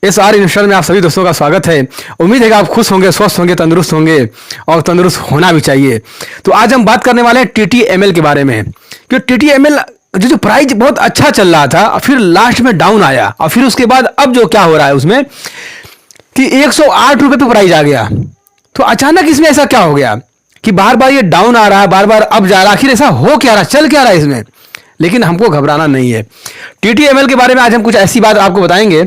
SR investor में आप सभी दोस्तों का स्वागत है। उम्मीद है कि आप खुश होंगे, स्वस्थ होंगे, तंदुरुस्त होंगे और तंदुरुस्त होना भी चाहिए। तो आज हम बात करने वाले हैं TTML के बारे में कि TTML जो प्राइस बहुत अच्छा चल रहा था, फिर लास्ट में डाउन आया और फिर उसके बाद अब जो क्या हो रहा है उसमें कि 108 रुपये पे प्राइस आ गया। तो अचानक इसमें ऐसा क्या हो गया कि बार बार ये डाउन आ रहा है, बार बार अब जा रहा है, आखिर ऐसा हो क्या रहा है, चल क्या रहा है इसमें। लेकिन हमको घबराना नहीं है। TTML के बारे में आज हम कुछ ऐसी बात आपको बताएंगे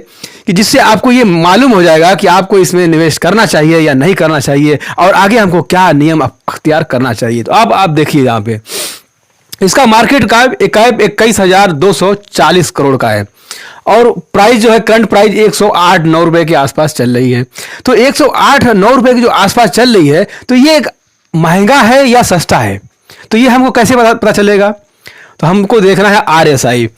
कि जिससे आपको ये मालूम हो जाएगा कि आपको इसमें निवेश करना चाहिए या नहीं करना चाहिए और आगे हमको क्या नियम अख्तियार करना चाहिए। तो अब आप देखिए, यहाँ पे इसका मार्केट कैप 21,240 करोड़ का है और प्राइस जो है करंट प्राइस 108-9 रुपए के आसपास चल रही है। तो 108-9 रुपए के जो आसपास चल रही है, तो ये एक महंगा है या सस्ता है, तो ये हमको कैसे पता चलेगा। तो हमको देखना है RSI।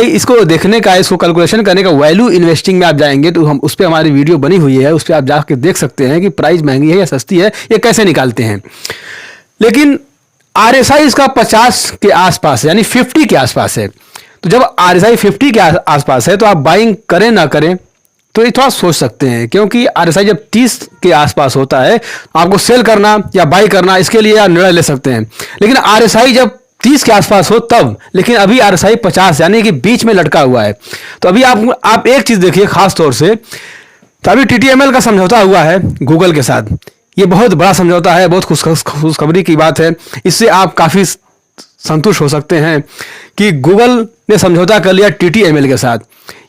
इसको देखने का, इसको कैलकुलेशन करने का, वैल्यू इन्वेस्टिंग में आप जाएंगे तो हम उस पर हमारी वीडियो बनी हुई है, उस पर आप जाकर देख सकते हैं कि प्राइस महंगी है या सस्ती है, ये कैसे निकालते हैं। लेकिन RSI इसका 50 के आसपास है, यानी 50 के आसपास है। तो जब RSI 50 के आसपास है तो आप बाइंग करें ना करें तो ये थोड़ा सोच सकते हैं, क्योंकि RSI जब 30 के आसपास होता है आपको सेल करना या बाई करना, इसके लिए आप निर्णय ले सकते हैं। लेकिन RSI जब 30 के आसपास हो तब, लेकिन अभी RSI 50 यानी कि बीच में लटका हुआ है। तो अभी आप एक चीज देखिए खास तौर से, तो अभी TTML का समझौता हुआ है गूगल के साथ। ये बहुत बड़ा समझौता है, बहुत खुशखबरी की बात है। इससे आप काफी संतुष्ट हो सकते हैं कि गूगल ने समझौता कर लिया TTML के साथ।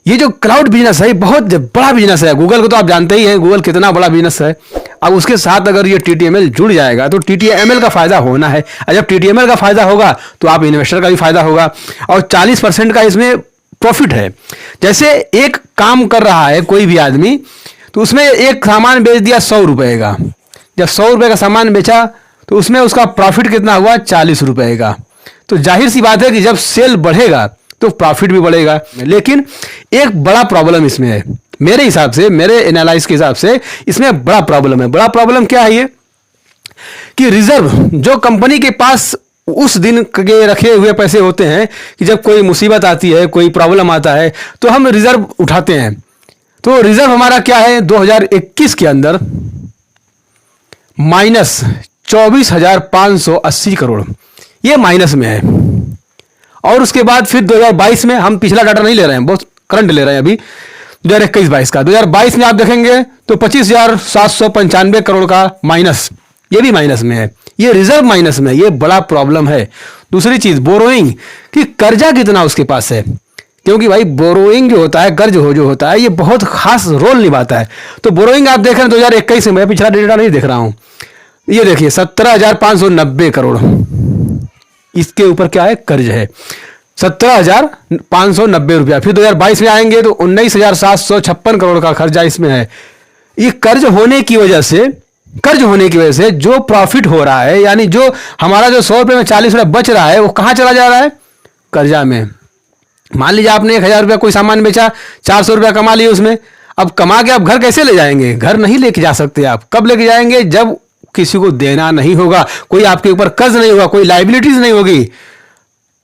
ये जो क्लाउड बिजनेस है बहुत बड़ा बिजनेस है। गूगल को तो आप जानते ही हैं, गूगल कितना बड़ा बिजनेस है। अब उसके साथ अगर ये TTML जुड़ जाएगा तो TTML का फायदा होना है, और जब TTML का फायदा होगा तो आप इन्वेस्टर का भी फायदा होगा। और 40% का इसमें प्रॉफिट है। जैसे एक काम कर रहा है कोई भी आदमी, तो उसमें एक सामान बेच दिया 100 रुपए का। जब 100 रुपए का सामान बेचा तो उसमें उसका प्रॉफिट कितना हुआ, 40 रुपए का। तो जाहिर सी बात है कि जब सेल बढ़ेगा तो प्रॉफिट भी बढ़ेगा। लेकिन एक बड़ा प्रॉब्लम इसमें है, मेरे हिसाब से, मेरे एनालाइज के हिसाब से इसमें बड़ा प्रॉब्लम है। बड़ा प्रॉब्लम क्या है ये कि रिजर्व जो कंपनी के पास उस दिन के रखे हुए पैसे होते हैं कि जब कोई मुसीबत आती है, कोई प्रॉब्लम आता है तो हम रिजर्व उठाते हैं। तो रिजर्व हमारा क्या है, 2021 के अंदर माइनस 24,580 करोड़, ये माइनस में है। और उसके बाद फिर 2022 में, हम पिछला डाटा नहीं ले रहे हैं, बहुत करंट ले रहे हैं अभी 2021-22 का। 2022 में आप देखेंगे तो 25,795 करोड़ का माइनस, ये भी माइनस में है। ये रिजर्व माइनस में है, ये बड़ा प्रॉब्लम है। दूसरी चीज बोरोइंग, कि कर्जा कितना उसके पास है, क्योंकि भाई बोरोइंग जो होता है, कर्ज जो होता है, ये बहुत खास रोल निभाता है। तो बोरोइंग आप देख रहे हैं 2021 में, पिछला डेटा नहीं देख रहा हूं, ये देखिए 17,590 करोड़, इसके ऊपर क्या है, कर्ज है 17,590 रुपया। फिर 2022 में आएंगे तो 19,756 करोड़ का खर्चा इसमें है। ये कर्ज होने की वजह से जो प्रॉफिट हो रहा है, यानी जो हमारा जो 100 रुपये में 40 रुपये बच रहा है, वो कहां चला जा रहा है, कर्जा में। मान लीजिए आपने 1,000 रुपया कोई सामान बेचा, 400 रुपया कमा लिए उसमें। अब कमा के आप घर कैसे ले जाएंगे, घर नहीं लेके जा सकते आप। कब लेके जाएंगे, जब किसी को देना नहीं होगा, कोई आपके ऊपर कर्ज नहीं होगा, कोई लाइबिलिटीज नहीं होगी।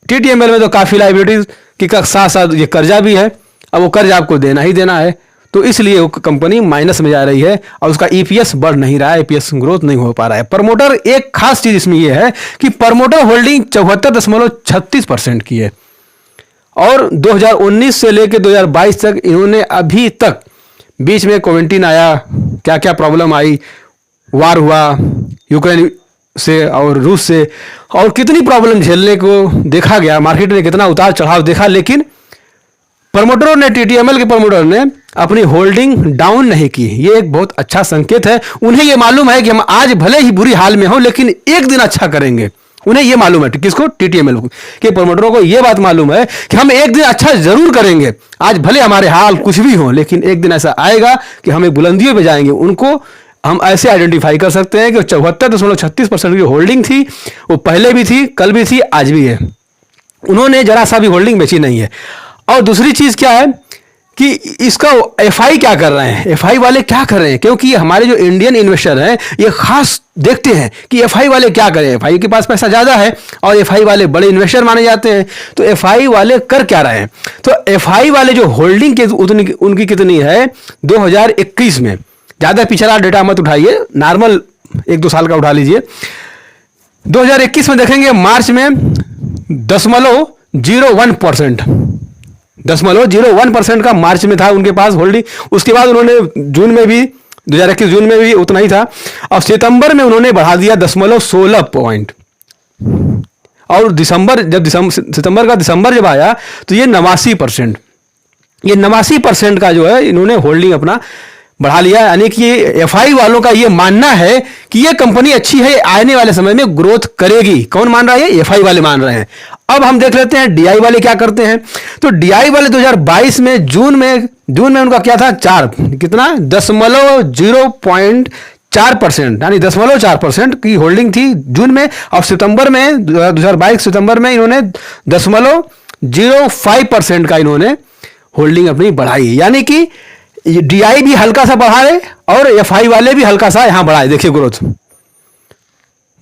TTML में तो काफी लाइबिलिटीज के साथ साथ ये कर्जा भी है, अब वो कर्ज आपको देना ही देना है। तो इसलिए वो कंपनी माइनस में जा रही है और उसका EPS बढ़ नहीं रहा है, EPS ग्रोथ नहीं हो पा रहा है। प्रमोटर, एक खास चीज इसमें यह है कि प्रमोटर होल्डिंग 74.36% की है और 2019 से लेकर 2022 तक इन्होंने अभी तक, बीच में कोविड आया, क्या क्या प्रॉब्लम आई, वार हुआ यूक्रेन से और रूस से, और कितनी प्रॉब्लम झेलने को देखा गया, मार्केट में कितना उतार चढ़ाव देखा, लेकिन प्रमोटरों ने, TTML के प्रमोटर ने अपनी होल्डिंग डाउन नहीं की। ये एक बहुत अच्छा संकेत है। उन्हें ये मालूम है कि हम आज भले ही बुरी हाल में हो लेकिन एक दिन अच्छा करेंगे। उन्हें ये मालूम है, किसको, TTML के प्रमोटरों को ये बात मालूम है कि हम एक दिन अच्छा जरूर करेंगे। आज भले हमारे हाल कुछ भी हो, लेकिन एक दिन ऐसा आएगा कि हम एक बुलंदियों पे जाएंगे। उनको हम ऐसे आइडेंटिफाई कर सकते हैं कि 74.36% की होल्डिंग थी, वो पहले भी थी, कल भी थी, आज भी है। उन्होंने जरा सा भी होल्डिंग बेची नहीं है। और दूसरी चीज क्या है कि इसका एफआई क्या कर रहे हैं, एफआई वाले क्या कर रहे हैं, क्योंकि हमारे जो इंडियन इन्वेस्टर हैं ये खास देखते हैं कि एफआई वाले क्या करें। एफआई के पास पैसा ज़्यादा है और एफआई वाले बड़े इन्वेस्टर माने जाते हैं, तो एफआई वाले कर क्या रहे हैं। तो एफआई वाले जो होल्डिंग के उनकी कितनी है 2021 में, ज़्यादा पिछला डेटा मत उठाइए, नॉर्मल 1-2 साल का उठा लीजिए। 2021 में देखेंगे मार्च में 0.01% का मार्च में था उनके पास होल्डिंग। उसके बाद उन्होंने जून में भी 2021 जून में भी उतना ही था, और सितंबर में उन्होंने बढ़ा दिया 0.16 पॉइंट, और सितंबर का दिसंबर जब आया तो ये 89%, ये 89% का जो है इन्होंने होल्डिंग अपना बढ़ा लिया। यानी कि एफआई वालों का ये मानना है कि ये कंपनी अच्छी है, आने वाले समय में ग्रोथ करेगी। कौन मान रहा है? एफआई वाले मान रहे हैं। अब हम देख लेते हैं डीआई वाले क्या करते हैं। तो डीआई वाले 2022 में जून में उनका क्या था, 4 कितना 0.4%, यानी 0.4% की होल्डिंग थी जून में, और सितंबर में 2022 सितंबर में इन्होंने 0.05% का इन्होंने होल्डिंग अपनी बढ़ाई। यानी कि डीआई भी हल्का सा बढ़ा है और एफआई वाले भी हल्का सा यहां बढ़ाए, देखिए ग्रोथ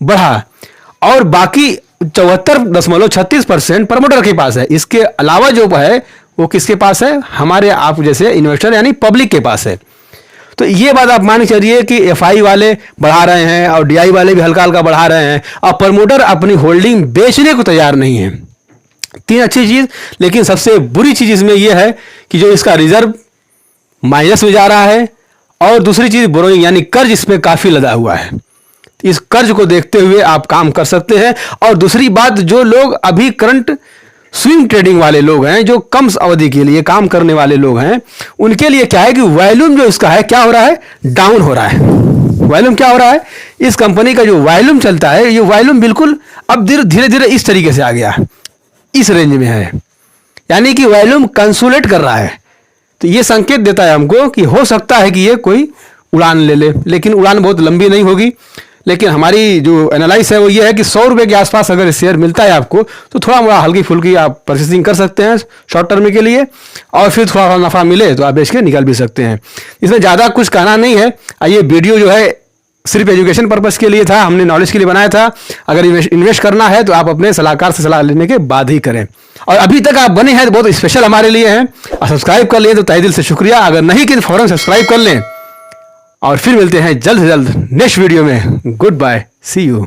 बढ़ा, और बाकी 74.36% प्रमोटर के पास है। इसके अलावा जो है वो किसके पास है? हमारे आप जैसे इन्वेस्टर यानी पब्लिक के पास है। तो ये बात आप मान के चलिए कि एफआई वाले बढ़ा रहे हैं और डीआई वाले भी हल्का हल्का बढ़ा रहे हैं, और प्रमोटर अपनी होल्डिंग बेचने को तैयार नहीं है। 3 अच्छी चीज, लेकिन सबसे बुरी चीज इसमें यह है कि जो इसका रिजर्व माइनस में जा रहा है, और दूसरी चीज बोरोइंग यानी कर्ज इसमें काफी लदा हुआ है। इस कर्ज को देखते हुए आप काम कर सकते हैं। और दूसरी बात, जो लोग अभी करंट स्विंग ट्रेडिंग वाले लोग हैं, जो कम अवधि के लिए काम करने वाले लोग हैं, उनके लिए क्या है कि वॉल्यूम जो इसका है क्या हो रहा है, डाउन हो रहा है। वॉल्यूम क्या हो रहा है, इस कंपनी का जो वॉल्यूम चलता है, ये वॉल्यूम बिल्कुल अब धीरे धीरे इस तरीके से आ गया, इस रेंज में है, यानी कि वॉल्यूम कंसोलिडेट कर रहा है। तो ये संकेत देता है हमको कि हो सकता है कि ये कोई उड़ान ले ले, लेकिन उड़ान बहुत लंबी नहीं होगी। लेकिन हमारी जो एनालाइज है वो ये है कि 100 रुपये के आसपास अगर शेयर मिलता है आपको, तो थोड़ा मोड़ा हल्की फुल्की आप परचेसिंग कर सकते हैं शॉर्ट टर्म के लिए, और फिर थोड़ा नफा मिले तो आप बेच के निकल भी सकते हैं। इसमें ज़्यादा कुछ कहना नहीं है। ये वीडियो जो है सिर्फ एजुकेशन पर्पस के लिए था, हमने नॉलेज के लिए बनाया था। अगर इन्वेस्ट करना है तो आप अपने सलाहकार से सलाह लेने के बाद ही करें। और अभी तक आप बने हैं तो बहुत स्पेशल हमारे लिए हैं, और सब्सक्राइब कर लिए तो तहे दिल से शुक्रिया। अगर नहीं कि फौरन सब्सक्राइब कर लें, और फिर मिलते हैं जल्द से जल्द नेक्स्ट वीडियो में। Goodbye, see you.